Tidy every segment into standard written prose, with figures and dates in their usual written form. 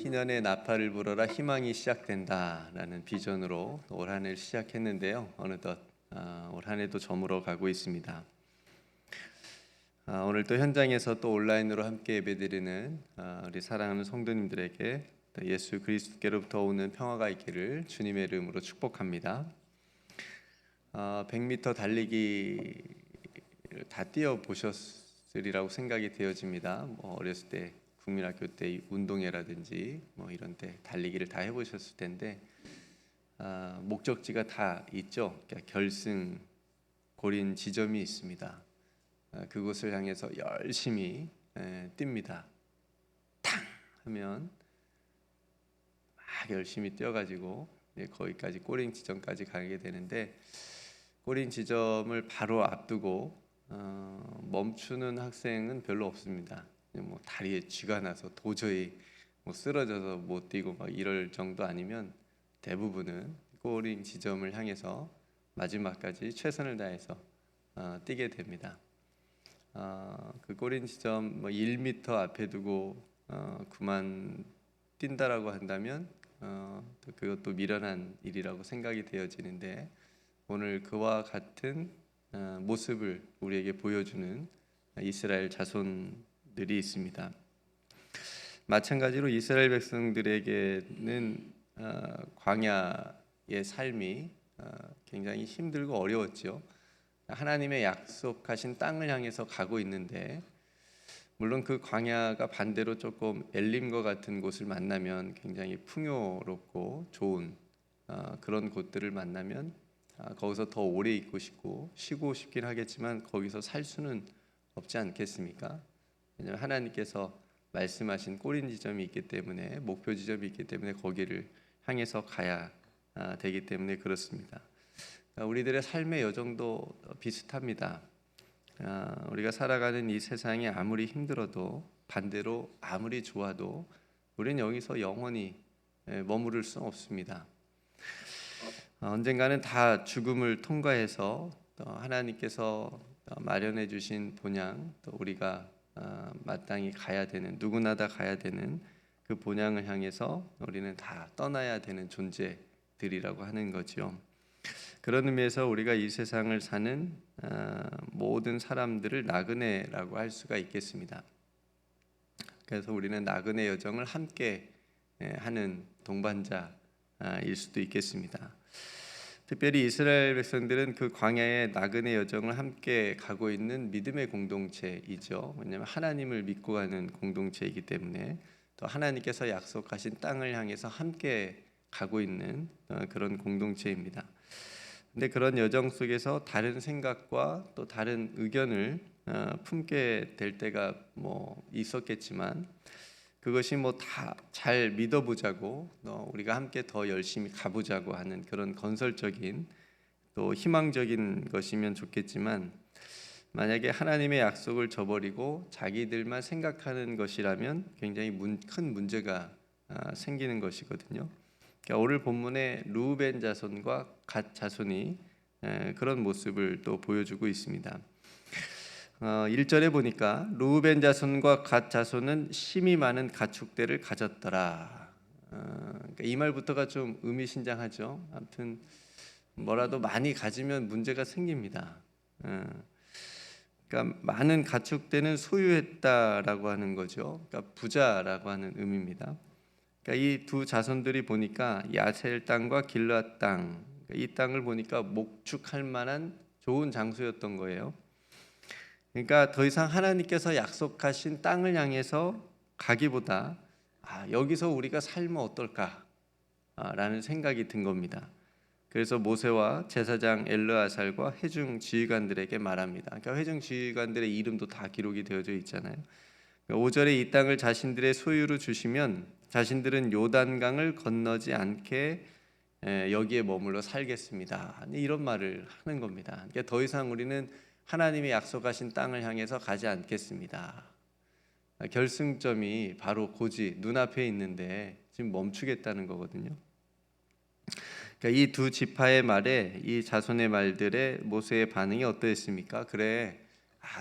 희년의 나팔을 불어라 희망이 시작된다라는 비전으로 올 한 해를 시작했는데요. 어느덧 올 한 해도 저물어 가고 있습니다. 오늘 또 현장에서 또 온라인으로 함께 예배드리는 우리 사랑하는 성도님들에게 예수 그리스도께로부터 오는 평화가 있기를 주님의 이름으로 축복합니다. 100m 달리기를 다 뛰어 보셨으리라고 생각이 되어집니다. 어렸을 때 국민학교 때 운동회라든지 이런 때 달리기를 다 해보셨을 텐데 목적지가 다 있죠. 그러니까 결승 고린 지점이 있습니다. 그곳을 향해서 열심히 뜁니다. 탕 하면 막 열심히 뛰어가지고 거기까지 꼬린 지점까지 가게 되는데, 꼬린 지점을 바로 앞두고 멈추는 학생은 별로 없습니다. 다리에 쥐가 나서 도저히 쓰러져서 못 뛰고 막 이럴 정도 아니면 대부분은 꼬린 지점을 향해서 마지막까지 최선을 다해서 뛰게 됩니다. 그 꼬린 지점 1m 앞에 두고 그만 뛴다라고 한다면 그것도 미련한 일이라고 생각이 되어지는데, 오늘 그와 같은 모습을 우리에게 보여주는 이스라엘 자손들이 있습니다. 마찬가지로 이스라엘 백성들에게는 광야의 삶이 굉장히 힘들고 어려웠죠. 하나님의 약속하신 땅을 향해서 가고 있는데, 물론 그 광야가 반대로 조금 엘림과 같은 곳을 만나면 굉장히 풍요롭고 좋은 그런 곳들을 만나면 거기서 더 오래 있고 싶고 쉬고 싶긴 하겠지만 거기서 살 수는 없지 않겠습니까? 왜냐하면 하나님께서 말씀하신 꼬린 지점이 있기 때문에, 목표 지점이 있기 때문에 거기를 향해서 가야 되기 때문에 그렇습니다. 우리들의 삶의 여정도 비슷합니다. 우리가 살아가는 이 세상이 아무리 힘들어도, 반대로 아무리 좋아도 우리는 여기서 영원히 머무를 수 없습니다. 언젠가는 다 죽음을 통과해서 하나님께서 마련해 주신 본향, 또 우리가 마땅히 가야 되는, 누구나 다 가야 되는 그 본향을 향해서 우리는 다 떠나야 되는 존재들이라고 하는 거죠. 그런 의미에서 우리가 이 세상을 사는 모든 사람들을 나그네라고 할 수가 있겠습니다. 그래서 우리는 나그네 여정을 함께 하는 동반자일 수도 있겠습니다. 특별히 이스라엘 백성들은 그 광야의 나그네 여정을 함께 가고 있는 믿음의 공동체이죠. 왜냐하면 하나님을 믿고 가는 공동체이기 때문에, 또 하나님께서 약속하신 땅을 향해서 함께 가고 있는 그런 공동체입니다. 근데 그런 여정 속에서 다른 생각과 또 다른 의견을 품게 될 때가 있었겠지만, 그것이 다 잘 믿어보자고, 우리가 함께 더 열심히 가보자고 하는 그런 건설적인 또 희망적인 것이면 좋겠지만, 만약에 하나님의 약속을 저버리고 자기들만 생각하는 것이라면 굉장히 큰 문제가 생기는 것이거든요. 그러니까 오늘 본문의 르우벤 자손과 갓 자손이 그런 모습을 또 보여주고 있습니다. 1절에 보니까 르우벤 자손과 갓 자손은 심이 많은 가축대를 가졌더라. 그러니까 이 말부터가 좀 의미심장하죠. 아무튼 뭐라도 많이 가지면 문제가 생깁니다. 그러니까 많은 가축대는 소유했다라고 하는 거죠. 그러니까 부자라고 하는 의미입니다. 그러니까 이 두 자손들이 보니까 야셀 땅과 길르앗 땅, 이 땅을 보니까 목축할 만한 좋은 장소였던 거예요. 그러니까 더 이상 하나님께서 약속하신 땅을 향해서 가기보다 여기서 우리가 살면 어떨까라는 생각이 든 겁니다. 그래서 모세와 제사장 엘르아살과 회중 지휘관들에게 말합니다. 그러니까 회중 지휘관들의 이름도 다 기록이 되어져 있잖아요. 5절에 이 땅을 자신들의 소유로 주시면 자신들은 요단강을 건너지 않게 여기에 머물러 살겠습니다. 이런 말을 하는 겁니다. 그러니까 더 이상 우리는 하나님이 약속하신 땅을 향해서 가지 않겠습니다. 결승점이 바로 고지 눈앞에 있는데 지금 멈추겠다는 거거든요. 그러니까 이 두 지파의 말에, 이 자손의 말들에 모세의 반응이 어떠했습니까? 그래,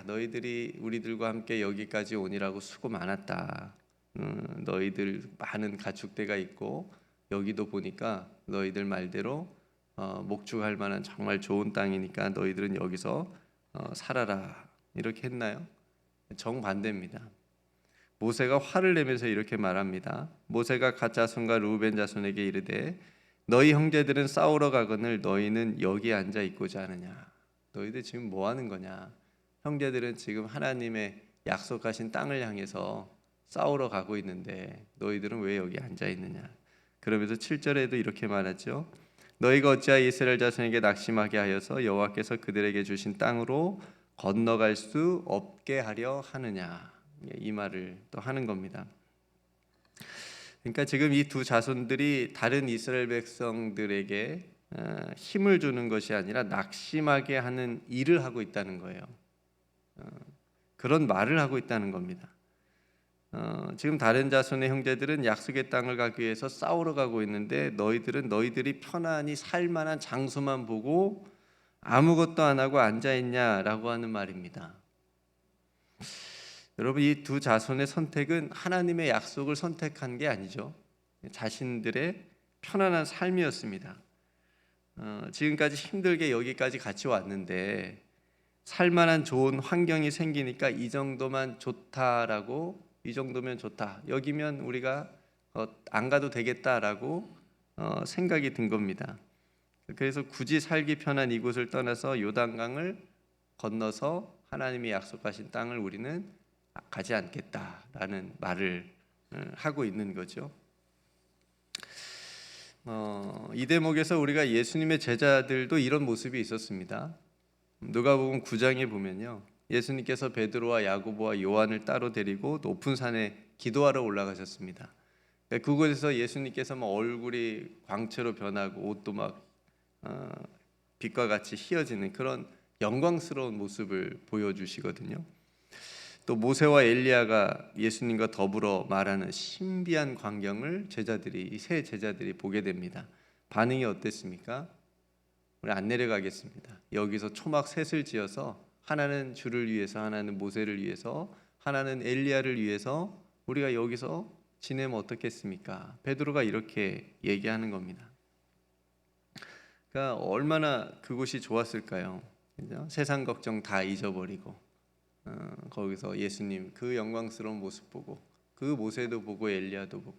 너희들이 우리들과 함께 여기까지 오니라고 수고 많았다. 너희들 많은 가축대가 있고 여기도 보니까 너희들 말대로 목축할 만한 정말 좋은 땅이니까 너희들은 여기서 살아라 이렇게 했나요? 정반대입니다. 모세가 화를 내면서 이렇게 말합니다. 모세가 갓 자손과 르우벤 자손에게 이르되 너희 형제들은 싸우러 가거늘 너희는 여기 앉아 있고자 하느냐. 너희들 지금 뭐 하는 거냐. 형제들은 지금 하나님의 약속하신 땅을 향해서 싸우러 가고 있는데 너희들은 왜 여기 앉아 있느냐. 그러면서 7절에도 이렇게 말하죠. 너희가 어찌하여 이스라엘 자손에게 낙심하게 하여서 여호와께서 그들에게 주신 땅으로 건너갈 수 없게 하려 하느냐. 이 말을 또 하는 겁니다. 그러니까 지금 이 두 자손들이 다른 이스라엘 백성들에게 힘을 주는 것이 아니라 낙심하게 하는 일을 하고 있다는 거예요. 그런 말을 하고 있다는 겁니다. 지금 다른 자손의 형제들은 약속의 땅을 가기 위해서 싸우러 가고 있는데 너희들은 너희들이 편안히 살 만한 장소만 보고 아무것도 안 하고 앉아 있냐라고 하는 말입니다. 여러분, 이 두 자손의 선택은 하나님의 약속을 선택한 게 아니죠. 자신들의 편안한 삶이었습니다. 지금까지 힘들게 여기까지 같이 왔는데 살만한 좋은 환경이 생기니까 이 정도만 좋다라고, 이 정도면 좋다, 여기면 우리가 안 가도 되겠다라고 생각이 든 겁니다. 그래서 굳이 살기 편한 이곳을 떠나서 요단강을 건너서 하나님이 약속하신 땅을 우리는 가지 않겠다라는 말을 하고 있는 거죠. 이 대목에서 우리가 예수님의 제자들도 이런 모습이 있었습니다. 누가복음 9장에 보면요, 예수님께서 베드로와 야고보와 요한을 따로 데리고 높은 산에 기도하러 올라가셨습니다. 그곳에서 예수님께서 막 얼굴이 광채로 변하고 옷도 막 빛과 같이 휘어지는 그런 영광스러운 모습을 보여주시거든요. 또 모세와 엘리야가 예수님과 더불어 말하는 신비한 광경을 이 세 제자들이 보게 됩니다. 반응이 어땠습니까? 우리 안 내려가겠습니다. 여기서 초막 셋을 지어서 하나는 주를 위해서, 하나는 모세를 위해서, 하나는 엘리야를 위해서 우리가 여기서 지내면 어떻겠습니까? 베드로가 이렇게 얘기하는 겁니다. 그러니까 얼마나 그곳이 좋았을까요? 그죠? 세상 걱정 다 잊어버리고 거기서 예수님 그 영광스러운 모습 보고 그 모세도 보고 엘리야도 보고,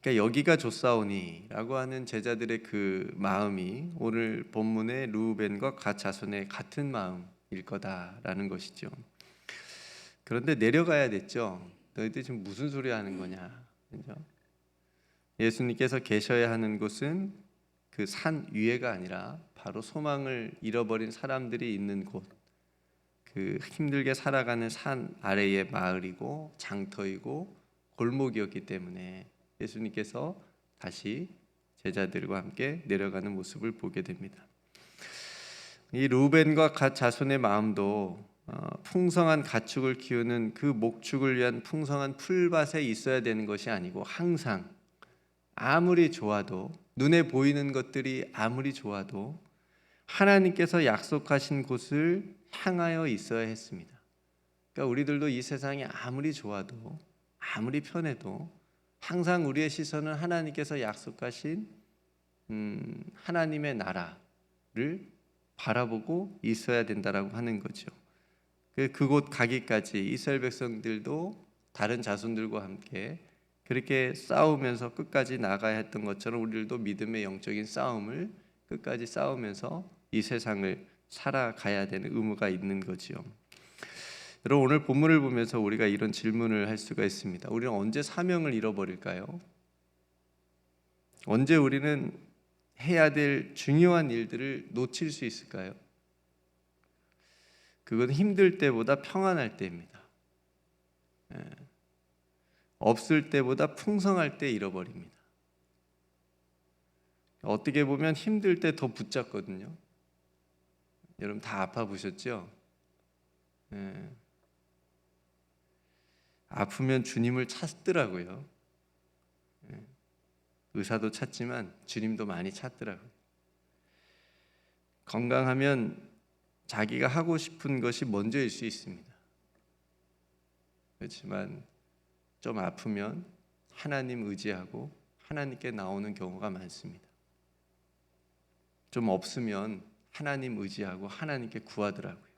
그러니까 여기가 좋사오니라고 하는 제자들의 그 마음이 오늘 본문의 르우벤과 갓 자손의 같은 마음일 거다라는 것이죠. 그런데 내려가야 됐죠. 너희들 지금 무슨 소리 하는 거냐. 그죠? 예수님께서 계셔야 하는 곳은 그 산 위에가 아니라 바로 소망을 잃어버린 사람들이 있는 곳, 그 힘들게 살아가는 산 아래의 마을이고 장터이고 골목이었기 때문에 예수님께서 다시 제자들과 함께 내려가는 모습을 보게 됩니다. 이 르우벤과 갓 자손의 마음도 풍성한 가축을 키우는 그 목축을 위한 풍성한 풀밭에 있어야 되는 것이 아니고, 항상 아무리 좋아도, 눈에 보이는 것들이 아무리 좋아도 하나님께서 약속하신 곳을 향하여 있어야 했습니다. 그러니까 우리들도 이 세상이 아무리 좋아도, 아무리 편해도 항상 우리의 시선은 하나님께서 약속하신 하나님의 나라를 바라보고 있어야 된다라고 하는 거죠. 그곳 가기까지 이스라엘 백성들도 다른 자손들과 함께 그렇게 싸우면서 끝까지 나가야 했던 것처럼 우리들도 믿음의 영적인 싸움을 끝까지 싸우면서 이 세상을 살아가야 되는 의무가 있는 거지요. 여러분, 오늘 본문을 보면서 우리가 이런 질문을 할 수가 있습니다. 우리는 언제 사명을 잃어버릴까요? 언제 우리는 해야 될 중요한 일들을 놓칠 수 있을까요? 그건 힘들 때보다 평안할 때입니다. 없을 때보다 풍성할 때 잃어버립니다. 어떻게 보면 힘들 때 더 붙잡거든요. 여러분 다 아파 보셨죠? 아프면 주님을 찾더라고요. 의사도 찾지만 주님도 많이 찾더라고요. 건강하면 자기가 하고 싶은 것이 먼저일 수 있습니다. 그렇지만 좀 아프면 하나님 의지하고 하나님께 나오는 경우가 많습니다. 좀 없으면 하나님 의지하고 하나님께 구하더라고요.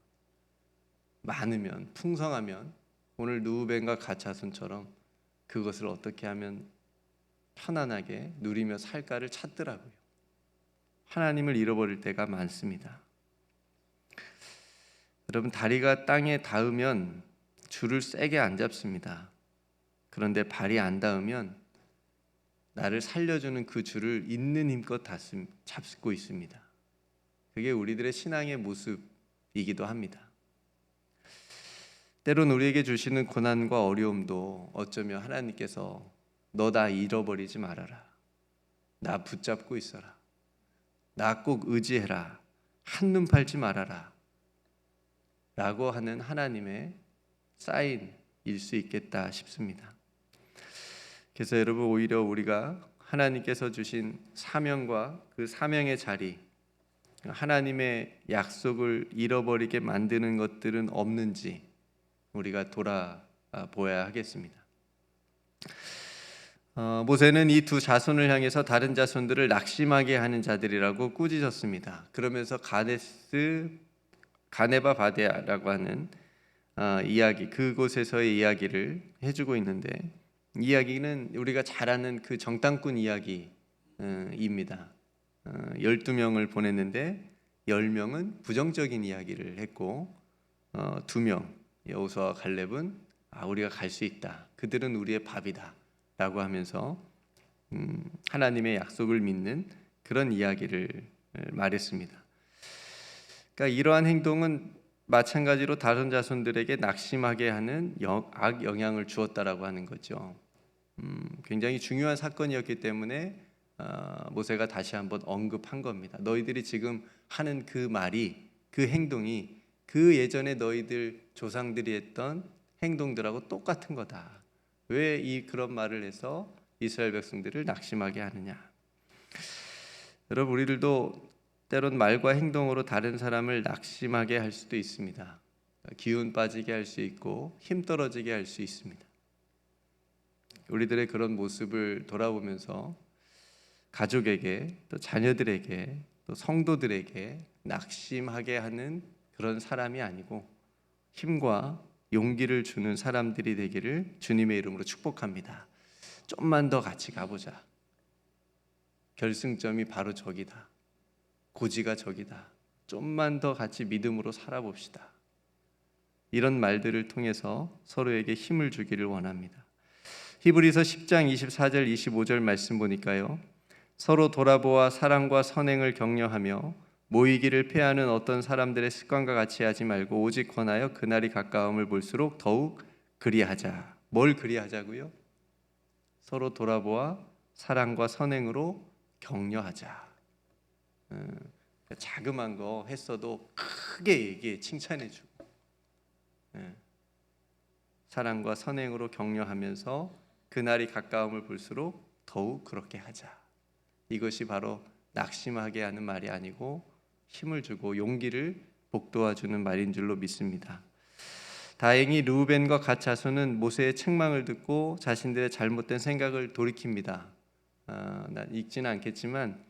많으면, 풍성하면 오늘 누우벤과 가차손처럼 그것을 어떻게 하면 편안하게 누리며 살까를 찾더라고요. 하나님을 잃어버릴 때가 많습니다. 여러분, 다리가 땅에 닿으면 줄을 세게 안 잡습니다. 그런데 발이 안 닿으면 나를 살려주는 그 줄을 있는 힘껏 잡고 있습니다. 그게 우리들의 신앙의 모습이기도 합니다. 때론 우리에게 주시는 고난과 어려움도 어쩌면 하나님께서 너 나 잃어버리지 말아라, 나 붙잡고 있어라, 나 꼭 의지해라, 한눈 팔지 말아라 라고 하는 하나님의 사인일 수 있겠다 싶습니다. 그래서 여러분, 오히려 우리가 하나님께서 주신 사명과 그 사명의 자리, 하나님의 약속을 잃어버리게 만드는 것들은 없는지 우리가 돌아보아야 하겠습니다. 모세는 이 두 자손을 향해서 다른 자손들을 낙심하게 하는 자들이라고 꾸짖었습니다. 그러면서 가네바 바데아라고 하는 이야기, 그곳에서의 이야기를 해주고 있는데, 이야기는 우리가 잘 아는 그 정탐꾼 이야기입니다. 12명을 보냈는데 10명은 부정적인 이야기를 했고 2명, 여호수아와 갈렙은 우리가 갈 수 있다, 그들은 우리의 밥이다 라고 하면서 하나님의 약속을 믿는 그런 이야기를 말했습니다. 그러니까 이러한 행동은 마찬가지로 다른 자손들에게 낙심하게 하는 악 영향을 주었다라고 하는 거죠. 굉장히 중요한 사건이었기 때문에 모세가 다시 한번 언급한 겁니다. 너희들이 지금 하는 그 말이, 그 행동이 그 예전에 너희들 조상들이 했던 행동들하고 똑같은 거다. 왜 그런 말을 해서 이스라엘 백성들을 낙심하게 하느냐. 여러분, 우리들도 때론 말과 행동으로 다른 사람을 낙심하게 할 수도 있습니다. 기운 빠지게 할 수 있고 힘 떨어지게 할 수 있습니다. 우리들의 그런 모습을 돌아보면서 가족에게, 또 자녀들에게, 또 성도들에게 낙심하게 하는 그런 사람이 아니고 힘과 용기를 주는 사람들이 되기를 주님의 이름으로 축복합니다. 좀만 더 같이 가보자. 결승점이 바로 저기다. 고지가 저기다. 좀만 더 같이 믿음으로 살아봅시다. 이런 말들을 통해서 서로에게 힘을 주기를 원합니다. 히브리서 10장 24절 25절 말씀 보니까요, 서로 돌아보아 사랑과 선행을 격려하며 모이기를 패하는 어떤 사람들의 습관과 같이 하지 말고 오직 권하여 그날이 가까움을 볼수록 더욱 그리하자. 뭘 그리하자고요? 서로 돌아보아 사랑과 선행으로 격려하자. 자그만 거 했어도 크게 얘기해, 칭찬해주고, 사랑과 선행으로 격려하면서 그날이 가까움을 볼수록 더욱 그렇게 하자. 이것이 바로 낙심하게 하는 말이 아니고 힘을 주고 용기를 북돋아주는 말인 줄로 믿습니다. 다행히 르우벤과 갓 자손은 모세의 책망을 듣고 자신들의 잘못된 생각을 돌이킵니다. 읽지는 않겠지만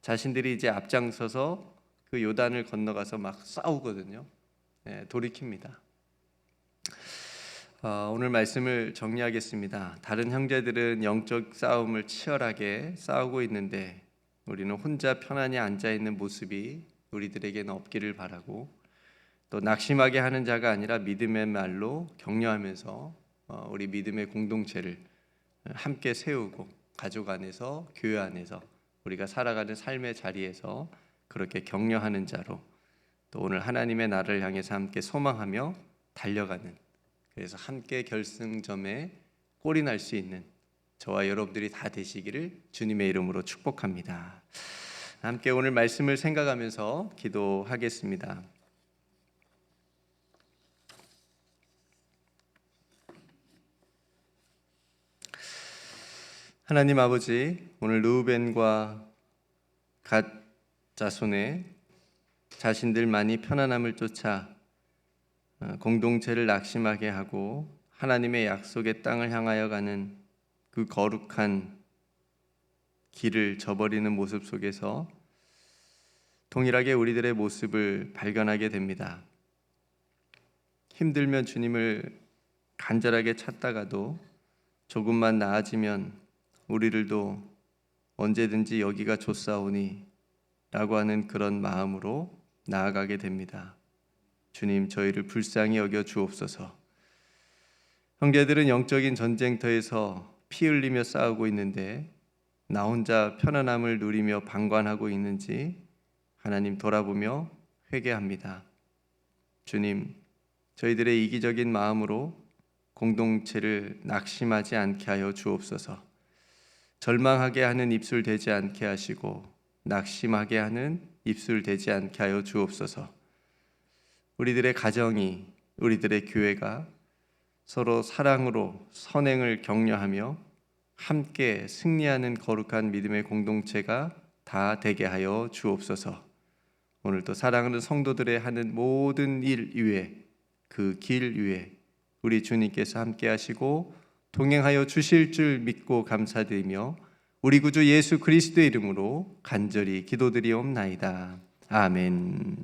자신들이 이제 앞장서서 그 요단을 건너가서 막 싸우거든요. 돌이킵니다. 오늘 말씀을 정리하겠습니다. 다른 형제들은 영적 싸움을 치열하게 싸우고 있는데 우리는 혼자 편안히 앉아있는 모습이 우리들에게는 없기를 바라고, 또 낙심하게 하는 자가 아니라 믿음의 말로 격려하면서 우리 믿음의 공동체를 함께 세우고 가족 안에서, 교회 안에서, 우리가 살아가는 삶의 자리에서 그렇게 격려하는 자로, 또 오늘 하나님의 나라를 향해서 함께 소망하며 달려가는, 그래서 함께 결승점에 골이 날 수 있는 저와 여러분들이 다 되시기를 주님의 이름으로 축복합니다. 함께 오늘 말씀을 생각하면서 기도하겠습니다. 하나님 아버지, 오늘 르우벤과 갓 자손의 자신들만이 편안함을 쫓아 공동체를 낙심하게 하고 하나님의 약속의 땅을 향하여 가는 그 거룩한 길을 저버리는 모습 속에서 동일하게 우리들의 모습을 발견하게 됩니다. 힘들면 주님을 간절하게 찾다가도 조금만 나아지면 우리들도 언제든지 여기가 좋사오니 라고 하는 그런 마음으로 나아가게 됩니다. 주님, 저희를 불쌍히 여겨 주옵소서. 형제들은 영적인 전쟁터에서 피 흘리며 싸우고 있는데 나 혼자 편안함을 누리며 방관하고 있는지 하나님 돌아보며 회개합니다. 주님, 저희들의 이기적인 마음으로 공동체를 낙심하지 않게 하여 주옵소서. 절망하게 하는 입술 되지 않게 하시고 낙심하게 하는 입술 되지 않게 하여 주옵소서. 우리들의 가정이, 우리들의 교회가 서로 사랑으로 선행을 격려하며 함께 승리하는 거룩한 믿음의 공동체가 다 되게 하여 주옵소서. 오늘도 사랑하는 성도들의 하는 모든 일 위에, 그 길 위에 우리 주님께서 함께 하시고 동행하여 주실 줄 믿고 감사드리며 우리 구주 예수 그리스도의 이름으로 간절히 기도드리옵나이다. 아멘.